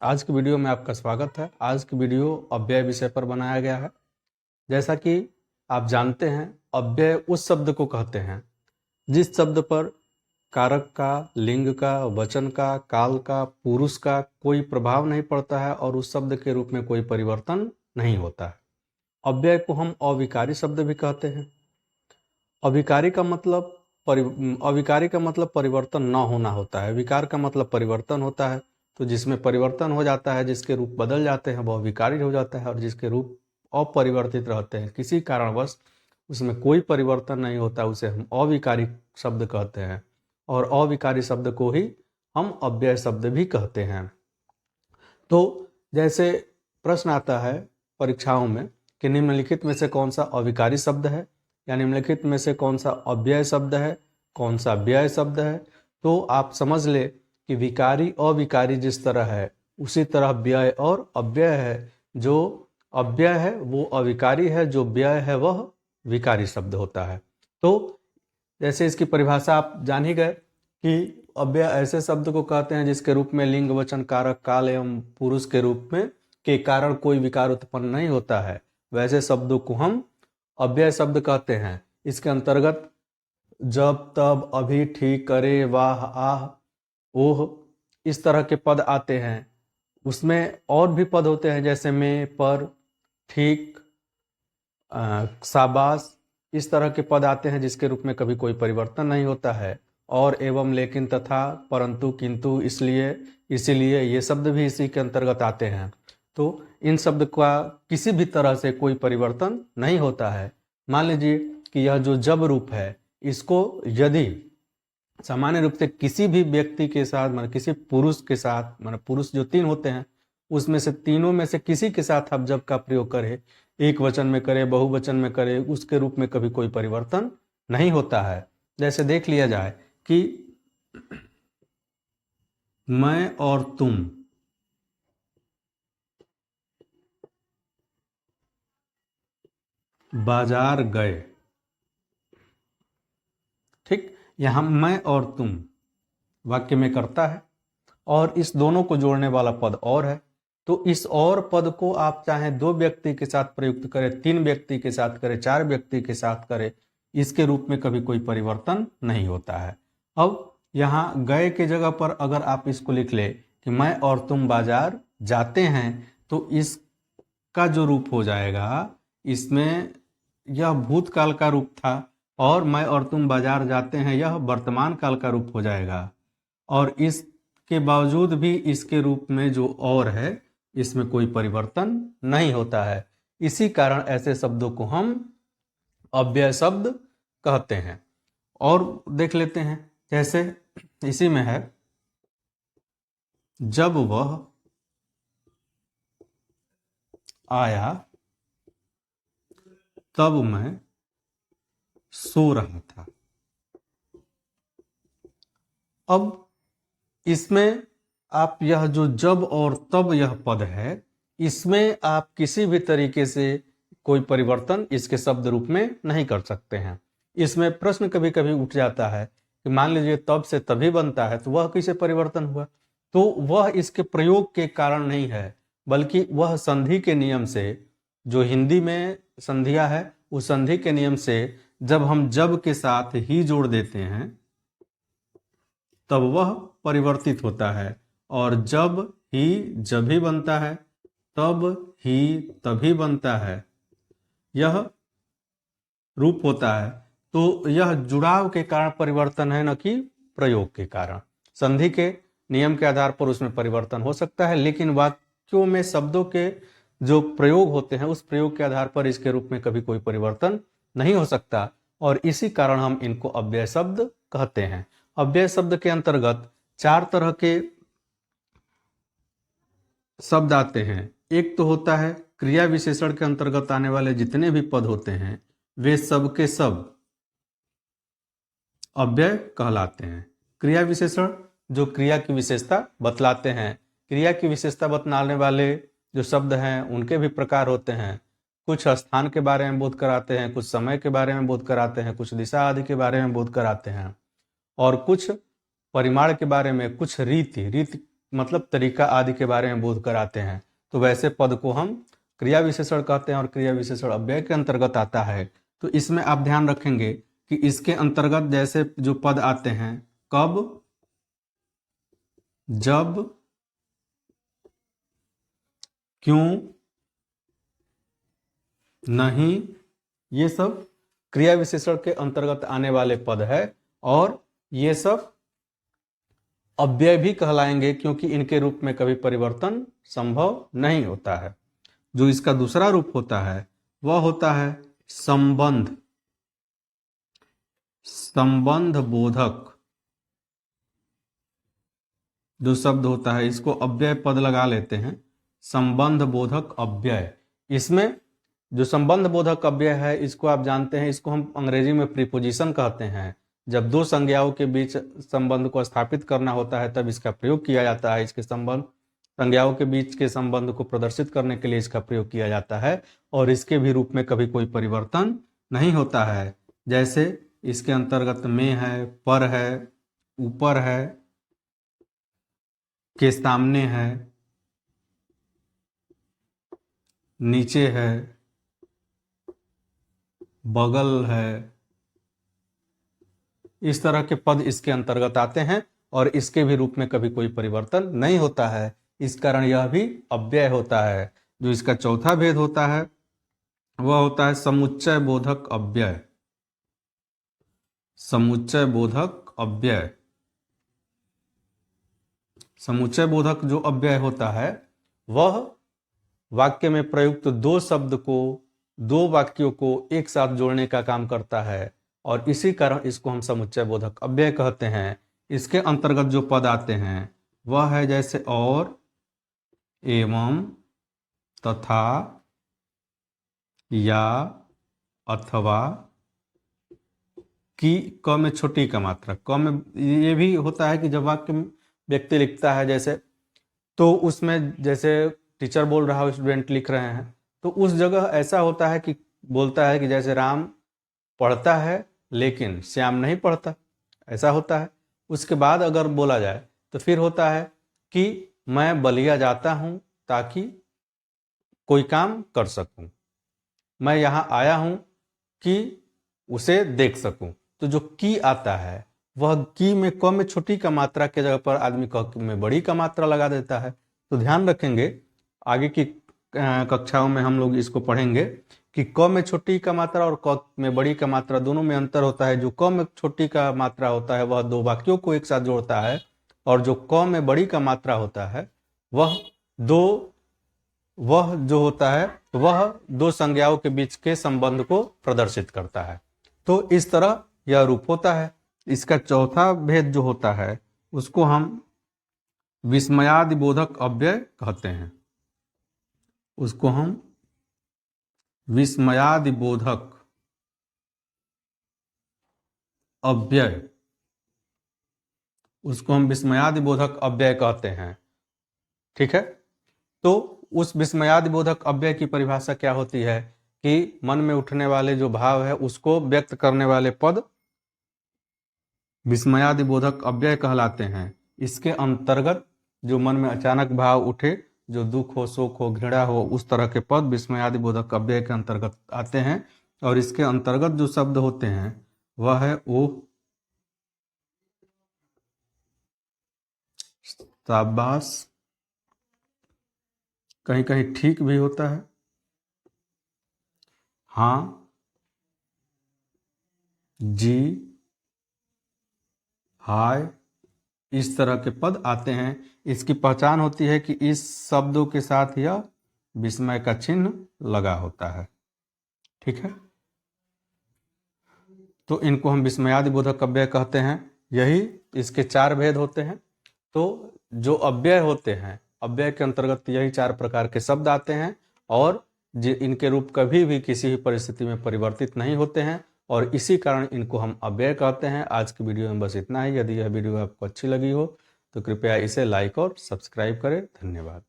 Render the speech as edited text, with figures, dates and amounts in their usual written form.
आज की वीडियो में आपका स्वागत है। आज की वीडियो अव्यय विषय पर बनाया गया है। जैसा कि आप जानते हैं, अव्यय उस शब्द को कहते हैं जिस शब्द पर कारक का, लिंग का, वचन का, काल का, पुरुष का कोई प्रभाव नहीं पड़ता है और उस शब्द के रूप में कोई परिवर्तन नहीं होता है। अव्यय को हम अविकारी शब्द भी कहते हैं। अविकारी का मतलब अविकारी का मतलब परिवर्तन न होना होता है। विकार का मतलब परिवर्तन होता है। तो जिसमें परिवर्तन हो जाता है, जिसके रूप बदल जाते हैं, वह विकारी हो जाता है। और जिसके रूप अपरिवर्तित रहते हैं, किसी कारणवश उसमें कोई परिवर्तन नहीं होता, उसे हम अविकारी शब्द कहते हैं। और अविकारी शब्द को ही हम अव्यय शब्द भी कहते हैं। तो जैसे प्रश्न आता है परीक्षाओं में कि निम्नलिखित में से कौन सा अविकारी शब्द है, या निम्नलिखित में से कौन सा अव्यय शब्द है, कौन सा व्यय शब्द है, तो आप समझ ले कि विकारी अविकारी जिस तरह है उसी तरह व्यय और अव्यय है। जो अव्यय है वो अविकारी है, जो व्यय है वह विकारी शब्द होता है। तो जैसे इसकी परिभाषा आप जान ही गए कि अव्यय ऐसे शब्द को कहते हैं जिसके रूप में लिंग, वचन, कारक, काल एवं पुरुष के रूप में के कारण कोई विकार उत्पन्न नहीं होता है। वैसे शब्दों को हम अव्यय शब्द कहते हैं। इसके अंतर्गत जब, तब, अभी, ठीक, करे, वाह, आह, ओह इस तरह के पद आते हैं। उसमें और भी पद होते हैं जैसे में, पर, ठीक, शाबाश, इस तरह के पद आते हैं जिसके रूप में कभी कोई परिवर्तन नहीं होता है। और, एवं, लेकिन, तथा, परंतु, किंतु, इसलिए, इसीलिए ये शब्द भी इसी के अंतर्गत आते हैं। तो इन शब्द का किसी भी तरह से कोई परिवर्तन नहीं होता है। मान लीजिए कि यह जो जब रूप है, इसको यदि सामान्य रूप से किसी भी व्यक्ति के साथ, मतलब किसी पुरुष के साथ, मतलब पुरुष जो तीन होते हैं उसमें से तीनों में से किसी के साथ आप जब का प्रयोग करें, एक वचन में करे, बहुवचन में करे, उसके रूप में कभी कोई परिवर्तन नहीं होता है। जैसे देख लिया जाए कि मैं और तुम, बाजार गए, ठीक, यहां मैं और तुम वाक्य में करता है और इस दोनों को जोड़ने वाला पद और है। तो इस और पद को आप चाहे दो व्यक्ति के साथ प्रयुक्त करें, तीन व्यक्ति के साथ करें, चार व्यक्ति के साथ करें, इसके रूप में कभी कोई परिवर्तन नहीं होता है। अब यहाँ गए के जगह पर अगर आप इसको लिख ले कि मैं और तुम बाजार जाते हैं, तो इसका जो रूप हो जाएगा, इसमें यह भूतकाल का रूप था और मैं और तुम बाजार जाते हैं यह वर्तमान काल का रूप हो जाएगा। और इसके बावजूद भी इसके रूप में जो और है, इसमें कोई परिवर्तन नहीं होता है। इसी कारण ऐसे शब्दों को हम अव्यय शब्द कहते हैं। और देख लेते हैं, जैसे इसी में है, जब वह आया तब मैं सो रहा था। अब इसमें आप यह जो जब और तब यह पद है, इसमें आप किसी भी तरीके से कोई परिवर्तन इसके शब्द रूप में नहीं कर सकते हैं। इसमें प्रश्न कभी कभी उठ जाता है कि मान लीजिए तब से तभी बनता है, तो वह किसे परिवर्तन हुआ? तो वह इसके प्रयोग के कारण नहीं है, बल्कि वह संधि के नियम से, जो हिंदी में संधियां है, उस संधि के नियम से जब हम जब के साथ ही जोड़ देते हैं तब वह परिवर्तित होता है। और जब ही जब ही बनता है, तब ही तभी बनता है, यह रूप होता है। तो यह जुड़ाव के कारण परिवर्तन है, न कि प्रयोग के कारण। संधि के नियम के आधार पर उसमें परिवर्तन हो सकता है, लेकिन वाक्यों में शब्दों के जो प्रयोग होते हैं, उस प्रयोग के आधार पर इसके रूप में कभी कोई परिवर्तन नहीं हो सकता। और इसी कारण हम इनको अव्यय शब्द कहते हैं। अव्यय शब्द के अंतर्गत चार तरह के शब्द आते हैं। एक तो होता है क्रिया विशेषण के अंतर्गत आने वाले जितने भी पद होते हैं, वे सब के सब अव्यय कहलाते हैं। क्रिया विशेषण जो क्रिया की विशेषता बतलाते हैं। क्रिया की विशेषता बतलाने वाले जो शब्द हैं उनके भी प्रकार होते हैं। कुछ स्थान के बारे में बोध कराते हैं, कुछ समय के बारे में बोध कराते हैं, कुछ दिशा आदि के बारे में बोध कराते हैं, और कुछ परिमाण के बारे में, कुछ रीति मतलब तरीका आदि के बारे में बोध कराते हैं, तो वैसे पद को हम क्रिया विशेषण कहते हैं और क्रिया विशेषण अव्यय के अंतर्गत आता है। तो इसमें आप ध्यान रखेंगे कि इसके अंतर्गत जैसे जो पद आते हैं, कब, जब, क्यों, नहीं, ये सब क्रिया विशेषण के अंतर्गत आने वाले पद है और ये सब अव्यय भी कहलाएंगे क्योंकि इनके रूप में कभी परिवर्तन संभव नहीं होता है। जो इसका दूसरा रूप होता है वह होता है संबंध, संबंध बोधक जो शब्द होता है, इसको अव्यय पद लगा लेते हैं, संबंध बोधक अव्यय। इसमें जो संबंध बोधक अव्यय है, इसको आप जानते हैं, इसको हम अंग्रेजी में प्रीपोजिशन कहते हैं। जब दो संज्ञाओं के बीच संबंध को स्थापित करना होता है तब इसका प्रयोग किया जाता है। इसके संबंध, संज्ञाओं के बीच के संबंध को प्रदर्शित करने के लिए इसका प्रयोग किया जाता है और इसके भी रूप में कभी कोई परिवर्तन नहीं होता है। जैसे इसके अंतर्गत में है, पर है, ऊपर है, के सामने है, नीचे है, बगल है, इस तरह के पद इसके अंतर्गत आते हैं और इसके भी रूप में कभी कोई परिवर्तन नहीं होता है। इस कारण यह भी अव्यय होता है। जो इसका चौथा भेद होता है वह होता है समुच्चय बोधक अव्यय, समुच्चय बोधक अव्यय। समुच्चय बोधक जो अव्यय होता है वह वाक्य में प्रयुक्त दो शब्द को, दो वाक्यों को एक साथ जोड़ने का काम करता है और इसी कारण इसको हम समुच्चय बोधक अव्यय कहते हैं। इसके अंतर्गत जो पद आते हैं वह है जैसे और, एवं, तथा, या, अथवा, की, क में छोटी का मात्रा, क में ये भी होता है कि जब वाक्य में व्यक्ति लिखता है जैसे, तो उसमें जैसे टीचर बोल रहा हो, स्टूडेंट लिख रहे हैं, तो उस जगह ऐसा होता है कि बोलता है कि जैसे राम पढ़ता है लेकिन श्याम नहीं पढ़ता, ऐसा होता है। उसके बाद अगर बोला जाए तो फिर होता है कि मैं बलिया जाता हूं ताकि कोई काम कर सकूं, मैं यहां आया हूं कि उसे देख सकूं। तो जो की आता है वह की में क में छोटी का मात्रा के जगह पर आदमी क में बड़ी का मात्रा लगा देता है। तो ध्यान रखेंगे, आगे की कक्षाओं में हम लोग इसको पढ़ेंगे कि क में छोटी का मात्रा और क में बड़ी का मात्रा दोनों में अंतर होता है। जो क में छोटी का मात्रा होता है वह दो वाक्यों को एक साथ जोड़ता है और जो क में बड़ी का मात्रा होता है वह जो होता है वह दो संज्ञाओं के बीच के संबंध को प्रदर्शित करता है। तो इस तरह यह रूप होता है। इसका चौथा भेद जो होता है उसको हम विस्मयादि बोधक अव्यय कहते हैं। उसको हम विस्मयादि बोधक अव्यय, उसको हम विस्मयादि बोधक अव्यय कहते हैं। ठीक है, तो उस विस्मयादि बोधक अव्यय की परिभाषा क्या होती है कि मन में उठने वाले जो भाव है उसको व्यक्त करने वाले पद विस्मयादि बोधक अव्यय कहलाते हैं। इसके अंतर्गत जो मन में अचानक भाव उठे, जो दुख हो, शोक हो, घृणा हो, उस तरह के पद विस्मयादि बोधक अव्यय के अंतर्गत आते हैं और इसके अंतर्गत जो शब्द होते हैं वह है ओह, शाबाश, कहीं कहीं ठीक भी होता है, हाँ, जी, हाय, इस तरह के पद आते हैं। इसकी पहचान होती है कि इस शब्दों के साथ यह विस्मय का चिन्ह लगा होता है। ठीक है, तो इनको हम विस्मयादि बोधक अव्यय कहते हैं। यही इसके चार भेद होते हैं। तो जो अव्यय होते हैं, अव्यय के अंतर्गत यही चार प्रकार के शब्द आते हैं और इनके रूप कभी भी किसी भी परिस्थिति में परिवर्तित नहीं होते हैं और इसी कारण इनको हम अव्यय कहते हैं। आज की वीडियो में बस इतना ही। यदि यह वीडियो आपको अच्छी लगी हो तो कृपया इसे लाइक और सब्सक्राइब करें। धन्यवाद।